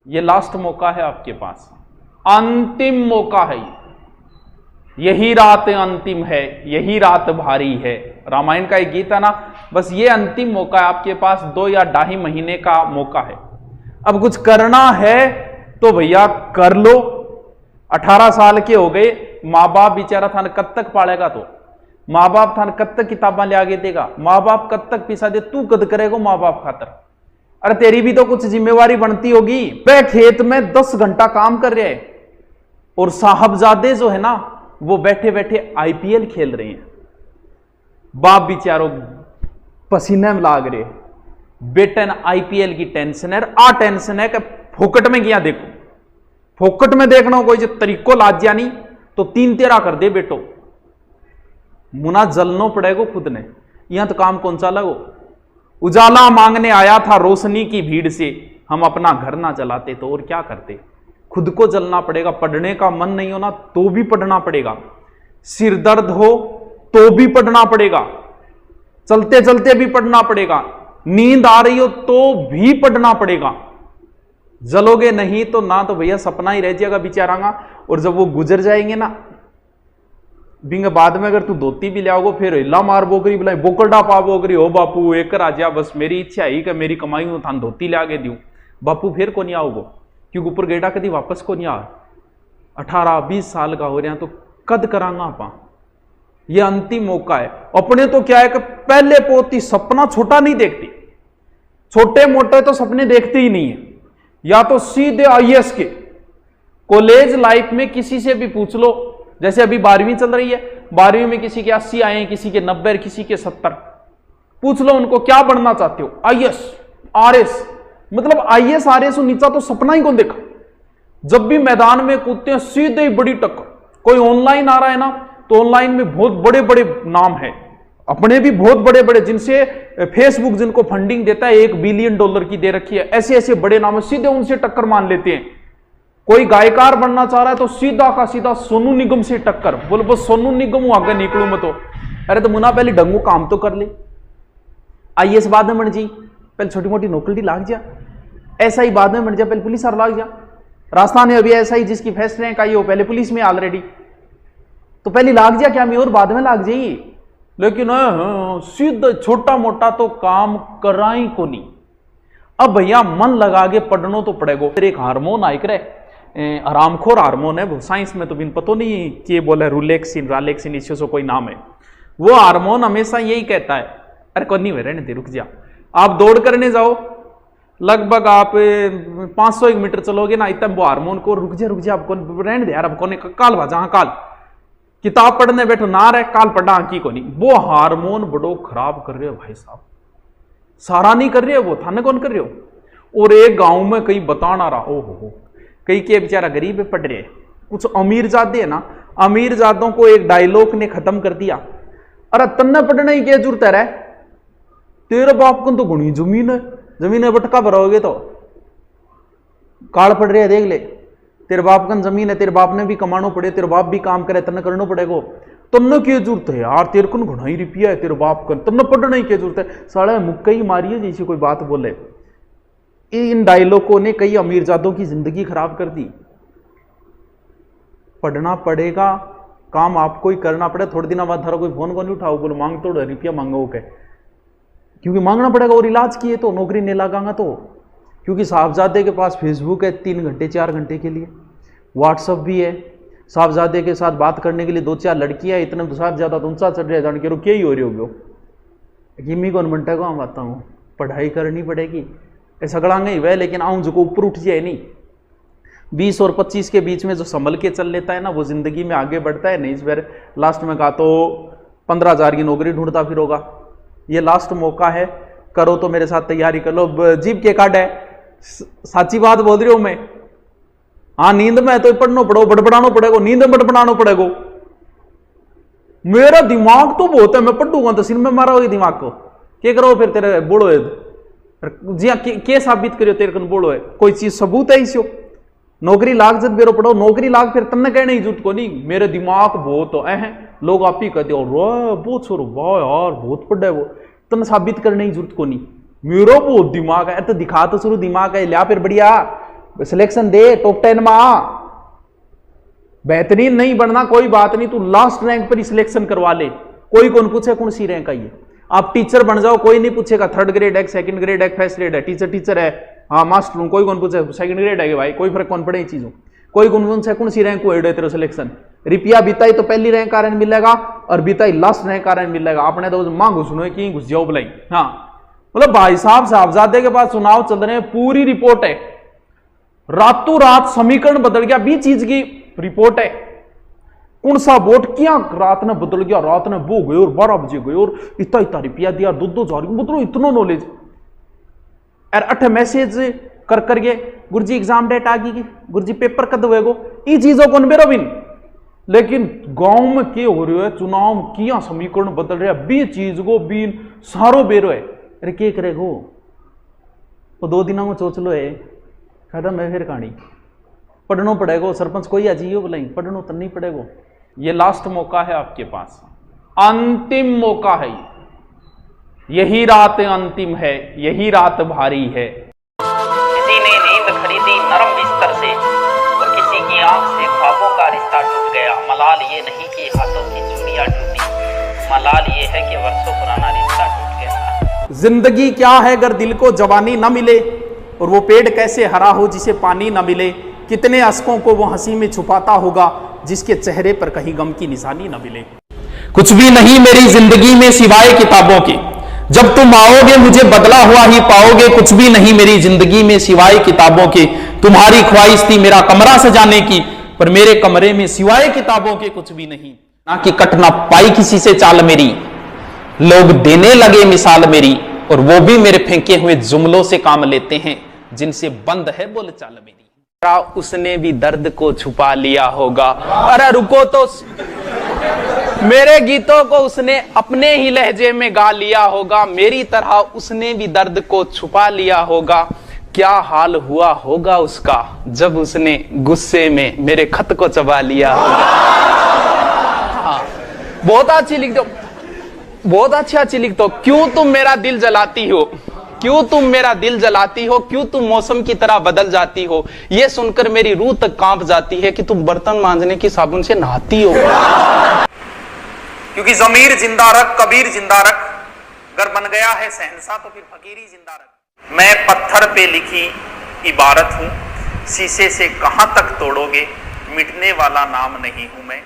ये लास्ट मौका है आपके पास, अंतिम मौका है। यही रात अंतिम है, यही रात भारी है। रामायण का एक गीत है ना, बस ये अंतिम मौका है आपके पास। 2 या 2.5 महीने का मौका है। अब कुछ करना है तो भैया कर लो। 18 साल के हो गए, माँ बाप बेचारा थाने कब तक पालेगा? तो माँ बाप थाने कब तक किताबा ले आगे देगा? माँ बाप कब तक पिसा दे? तू कद करेगा माँ बाप खातर? अरे तेरी भी तो कुछ जिम्मेवारी बनती होगी। वह खेत में 10 घंटा काम कर रहे हैं और साहबजादे जो है ना वो बैठे बैठे IPL खेल रहे हैं। बाप बेचारों पसीने में लाग रहे, बेटे ने IPL की टेंशन है। आ टेंशन है कि फोकट में गया देखो, फोकट में देखना कोई जो तरीको लाज्या नहीं तो 3 तेरा कर दे बेटो। मुना जलनो पड़ेगा खुद ने। यहां तो काम कौन सा लगो? उजाला मांगने आया था रोशनी की भीड़ से, हम अपना घर ना जलाते तो और क्या करते? खुद को जलना पड़ेगा। पढ़ने का मन नहीं होना तो भी पढ़ना पड़ेगा, सिर दर्द हो तो भी पढ़ना पड़ेगा, चलते चलते भी पढ़ना पड़ेगा, नींद आ रही हो तो भी पढ़ना पड़ेगा। जलोगे नहीं तो ना तो भैया सपना ही रह जाएगा बेचारांगा। और जब वो गुजर जाएंगे ना बिंग बाद में अगर तू धोती भी ले आओगे फिर हिला मार बोकरी बुलाई बोकरडा पा बोकरी हो बापू एक राजा बस मेरी इच्छा है कि मेरी कमाई में थान धोती ले आगे दू बापू फिर को नहीं आओगो क्योंकि ऊपर गेटा कभी वापस को नहीं आ। 18-20 साल का हो रहा तो कद करांगा आपा। ये अंतिम मौका है। अपने तो क्या है कि पहले पोती सपना छोटा नहीं देखती, छोटे मोटे तो सपने देखते ही नहीं है। या तो सीधे IAS के कॉलेज लाइफ में किसी से भी पूछ लो, जैसे अभी 12वीं चल रही है, 12वीं में किसी के 80 आए हैं, किसी के 90, किसी के 70। पूछ लो उनको क्या बनना चाहते हो? IAS RS। मतलब IAS RS नीचा तो सपना ही कौन देखा। जब भी मैदान में कूदते हैं सीधे ही बड़ी टक्कर। कोई ऑनलाइन आ रहा है ना तो ऑनलाइन में बहुत बड़े बड़े नाम है, अपने भी बहुत बड़े बड़े, जिनसे फेसबुक जिनको फंडिंग देता है $1 बिलियन की दे रखी है, ऐसे ऐसे बड़े नाम है, सीधे उनसे टक्कर मान लेते हैं। कोई गायकार बनना चाह रहा है तो सीधा का सीधा सोनू निगम से टक्कर। बोलो बस सोनू निगम हूं आगे निकलू मैं तो। अरे तो मुना पहले ढंगू काम तो कर ले, IAS बाद में बन जी, पहले छोटी मोटी नौकरी लाग जा, ऐसा ही बाद में बन जा, पहले पुलिस लाग जा। राजस्थान में अभी ऐसा ही जिसकी फर्स्ट रैंक आई हो पहले पुलिस में ऑलरेडी, तो पहले लाग जा क्या मैं और बाद में लाग जाइए। लेकिन सीधा छोटा मोटा तो काम कराई को नहीं। अब भैया मन लगा के पढ़ना तो पड़ेगा। फिर एक हार्मोन आइक रहे आरामखोर हार्मोन है, वो साइंस में तो बिन पतो नहीं कि बोले रूलेक्सिन रालेक्सिन इसी से कोई नाम है। वो हार्मोन हमेशा यही कहता है अरे कौन नहीं रहने दे रुक जा। आप दौड़ करने जाओ, लगभग आप 500 मीटर चलोगे ना, इतना वो हार्मोन को रुक जा आपको रहने दे यार, अब कौन काल भाजा काल किताब पढ़ने बैठो ना रहे काल पढ़ा की को नहीं। वो हार्मोन बड़ो खराब कर रहे हो भाई साहब, सारा नहीं कर रहे हो वो थाने कौन कर रहे हो। और एक गांव में कहीं बताना रहा हो कई के बेचारा गरीब पढ़ रहे, कुछ अमीर जादे है ना, अमीर जादों को एक डायलॉग ने खत्म कर दिया, अरे तन्ने पढ़ने की क्या जरूरत है, तेरे बाप को तो गुणी जमीन है, जमीन बटका भरोगे तो काल पड़ रहे देख ले, तेरे बाप का जमीन है, तेरे बाप ने भी कमानो पड़े, तेरे बाप भी काम करे तन्ने करना पड़ेगा। तन्ने की जरूरत है यार, तेरे को घुनाई रुपया है तेरे बाप का, तन्ने पढ़ने की जरूरत है। साढ़े मुक्का ही मारिए जैसी कोई बात बोले। इन डायलॉगों ने कई अमीरजादों की जिंदगी खराब कर दी। पढ़ना पड़ेगा, काम आपको ही करना पड़ेगा। थोड़े दिन बाद धरो कोई फोन को नहीं उठाओ, बोलो मांग तो रुपया मांगो के, क्योंकि मांगना पड़ेगा। और इलाज किए तो नौकरी नहीं लगागा तो, क्योंकि साहबजादे के पास फेसबुक है 3 घंटे 4 घंटे के लिए, व्हाट्सअप भी है, साहबजादे के साथ बात करने के लिए 2-4 लड़कियां, इतने तो साहबजादा तो ऊंचा चढ़ रहे जान के क्या ही हो रही होगी। किमी कौन बनता है हम आता हूँ, पढ़ाई करनी पड़ेगी ऐसा गड़ांगे ही वह, लेकिन आऊं जो को ऊपर उठ जाए नहीं। 20 और 25 के बीच में जो संभल के चल लेता है ना वो जिंदगी में आगे बढ़ता है। नहीं इस बार लास्ट में कहा तो 15,000 की नौकरी ढूंढता फिर होगा। ये लास्ट मौका है, करो तो मेरे साथ तैयारी कर लो। जीप के काट है, साची बात बोल रही हूं मैं। हाँ नींद में तो पढ़ना पड़ो, बड़बड़ाना पड़ेगा, नींद में बड़बड़ाना पड़ेगा। मेरा दिमाग तो बहुत है, मैं पढ़ूंगा तो सिर में मारा होगी दिमाग को। क्या करो फिर तेरे बोलो है जी हाँ, के साबित करियो तेरे को बोलो है, कोई चीज सबूत है इसो। नौकरी लाग जब बेरो पढ़ो, नौकरी लाग फिर तन्ने कहने की जरूरत को नहीं, मेरे दिमाग बहुत है, लोग आप ही कहते हो बहुत छोरो वाह यार बहुत पढ़ा है वो, तन्ने साबित करने की जरूरत को नहीं, मेरा बहुत दिमाग है। तो दिखा तो शुरू दिमाग है लिया फिर बढ़िया सिलेक्शन दे, टॉप 10 में आ। बेहतरीन नहीं बनना कोई बात नहीं, तू लास्ट रैंक पर ही सिलेक्शन करवा ले, कोई कौन पूछे कौन सी रैंक आई है। आप टीचर बन जाओ, कोई नहीं पूछेगा 3rd ग्रेड है, 2nd ग्रेड है, 1st ग्रेड है, टीचर है, हाँ मास्टर हूं, कोई कौन पूछे 2nd ग्रेड है भाई, कोई फर्क कौन पड़े चीजों, कोई कौन से कौन सी रैंक को है तेरे सिलेक्शन। रुपया बीताई तो पहली रैंक कारण मिलेगा और बीताई लास्ट रैंक कारण मिलेगा। आपने तो मां घुसनो की घुस जाओ बुलाई। हाँ मतलब भाई साहब साहबजादे के पास चुनाव चल रहे हैं, पूरी रिपोर्ट है, रातों रात समीकरण बदल गया, 20 चीज की रिपोर्ट है। कौन सा वोट क्या रात ने बदल गया, रात ने वो गए और 12 बजे गए और इतना रुपया दिया, 2,000 मतलब इतना नॉलेज यार। 8 मैसेज कर करके गुरुजी एग्जाम डेट आ गई, गुरुजी पेपर कद होएगो, ई चीजों को बेरो बिन। लेकिन गांव में क्या हो रहा है, चुनाव किया समीकरण बदल रहा है, 20 चीज को बिन सारो बेरो है। अरे क्या करेगो, तो 2 दिनों में सोच लो है, खत्म है फिर कहानी। पढ़ना पड़ेगा, सरपंच कोई आ जाइए बुलाई, पढ़ना तो नहीं पड़ेगा। ये लास्ट मौका है आपके पास, अंतिम मौका है, यही रात अंतिम है, यही रात भारी है। किसी ने नींद खरीदी नरम बिस्तर से और किसी की आंख से ख्वाबों का रिश्ता टूट गया। मलाल ये नहीं कि हाथों की चूड़ियां टूटी, मलाल ये है कि वर्षों पुराना रिश्ता टूट गया। जिंदगी क्या है अगर दिल को जवानी न मिले, और वो पेड़ कैसे हरा हो जिसे पानी न मिले। कितने अश्कों को वो हंसी में छुपाता होगा जिसके चेहरे पर कहीं गम की निशानी न मिले। कुछ भी नहीं मेरी जिंदगी में सिवाय किताबों के, जब तुम आओगे मुझे बदला हुआ ही पाओगे। कुछ भी नहीं मेरी जिंदगी में सिवाय किताबों के, तुम्हारी ख्वाहिश थी मेरा कमरा सजाने की, पर मेरे कमरे में सिवाय किताबों के कुछ भी नहीं। ना कि कट ना पाई किसी से चाल मेरी, लोग देने लगे मिसाल मेरी, और वो भी मेरे फेंके हुए जुमलों से काम लेते हैं जिनसे बंद है बोलचाल मेरी। उसने भी दर्द को छुपा लिया होगा। अरे रुको तो, मेरे गीतों को उसने अपने ही लहजे में गा लिया होगा, मेरी तरह उसने भी दर्द को छुपा लिया होगा। क्या हाल हुआ होगा उसका जब उसने गुस्से में मेरे खत को चबा लिया होगा। हाँ, बहुत अच्छी लिख दो, बहुत अच्छी लिख दो। क्यों तुम मेरा दिल जलाती हो, क्यों तुम मेरा दिल जलाती हो, क्यों तुम मौसम की तरह बदल जाती हो। यह सुनकर मेरी रूह तक कांप जाती है कि तुम बर्तन मांजने की साबुन से नहाती हो। क्योंकि जमीर जिंदा रख, कबीर जिंदा रख, अगर बन गया है शहंशाह तो फिर फकीरी जिंदा रख। मैं पत्थर पे लिखी इबारत हूं, शीशे से कहां तक तोड़ोगे, मिटने वाला नाम नहीं हूं मैं।